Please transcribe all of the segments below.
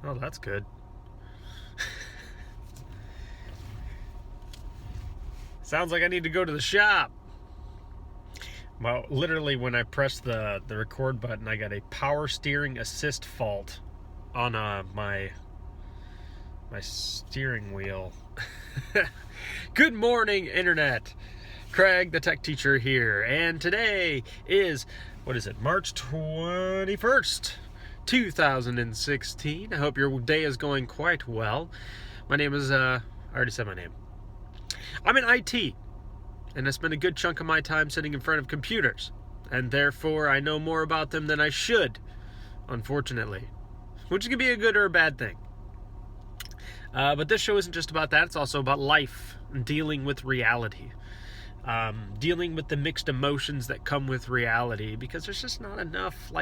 Oh, that's good. Sounds like I need to go to the shop. Well, literally, when I pressed the record button, I got a power steering assist fault on my steering wheel. Good morning, Internet. Craig, the tech teacher here, and today is, March 21st, 2016. I hope your day is going quite well. My name is, I already said my name. I'm in IT, and I spend a good chunk of my time sitting in front of computers, and therefore I know more about them than I should, unfortunately, which can be a good or a bad thing. But this show isn't just about that. It's also about life and dealing with reality. Dealing with the mixed emotions that come with reality, because there's just not enough,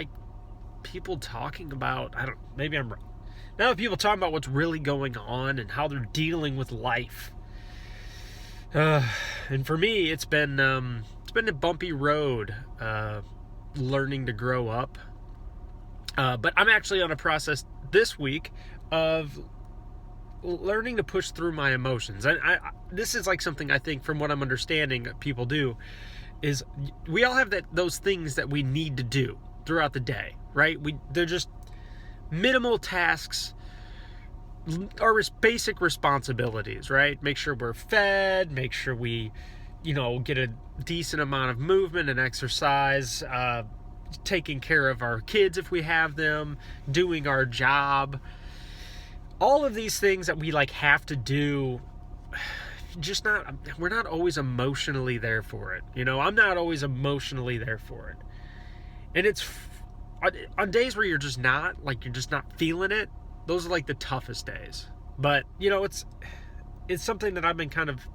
people talking about, maybe I'm wrong. Not enough people talking about what's really going on and how they're dealing with life. And for me, it's been a bumpy road, learning to grow up. But I'm actually on a process this week of learning to push through my emotions. This is something I think, from what I'm understanding, people do, is we all have those things that we need to do throughout the day, right? They're just minimal tasks, our basic responsibilities, right? Make sure we're fed, make sure we, get a decent amount of movement and exercise, taking care of our kids if we have them, doing our job. All of these things that we have to do, we're not always emotionally there for it. I'm not always emotionally there for it. And it's on days where you're just not feeling it. Those are the toughest days. But, it's something that I've been kind of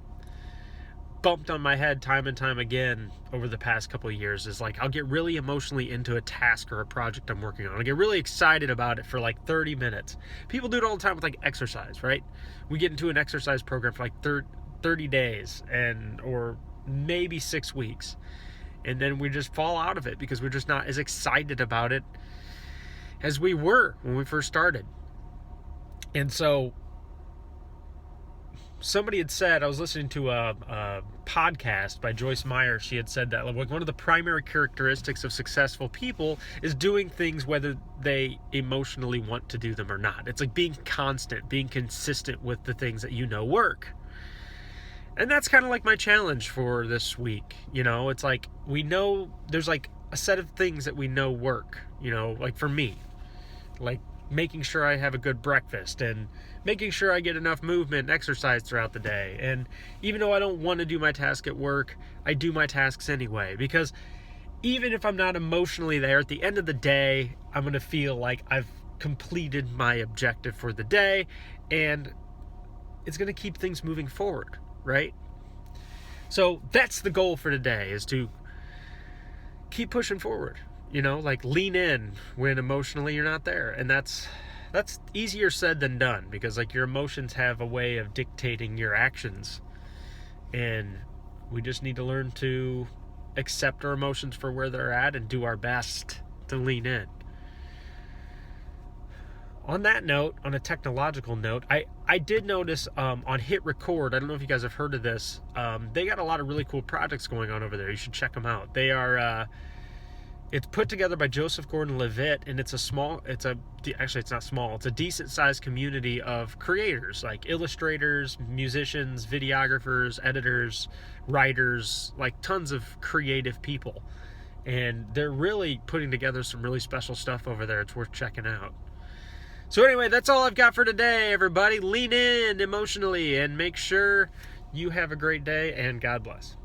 bumped on my head time and time again over the past couple of years, is I'll get really emotionally into a task or a project I'm working on. I get really excited about it for 30 minutes. People do it all the time with exercise, right? We get into an exercise program for 30 days or maybe 6 weeks. And then we just fall out of it because we're just not as excited about it as we were when we first started. And so somebody had said, I was listening to a podcast by Joyce Meyer. She had said that one of the primary characteristics of successful people is doing things whether they emotionally want to do them or not. It's being constant, being consistent with the things that work. And that's kind of my challenge for this week. It's we know there's a set of things that we know work, for me, making sure I have a good breakfast and making sure I get enough movement and exercise throughout the day. And even though I don't want to do my task at work, I do my tasks anyway, because even if I'm not emotionally there, at the end of the day, I'm going to feel like I've completed my objective for the day, and it's going to keep things moving forward, right? So that's the goal for today, is to keep pushing forward. Lean in when emotionally you're not there. And that's easier said than done, because your emotions have a way of dictating your actions. And we just need to learn to accept our emotions for where they're at and do our best to lean in. On that note, on a technological note, I did notice on Hit Record, I don't know if you guys have heard of this, they got a lot of really cool projects going on over there. You should check them out. They are... It's put together by Joseph Gordon-Levitt, and it's not small. It's a decent-sized community of creators, illustrators, musicians, videographers, editors, writers, tons of creative people. And they're really putting together some really special stuff over there. It's worth checking out. So anyway, that's all I've got for today, everybody. Lean in emotionally and make sure you have a great day, and God bless.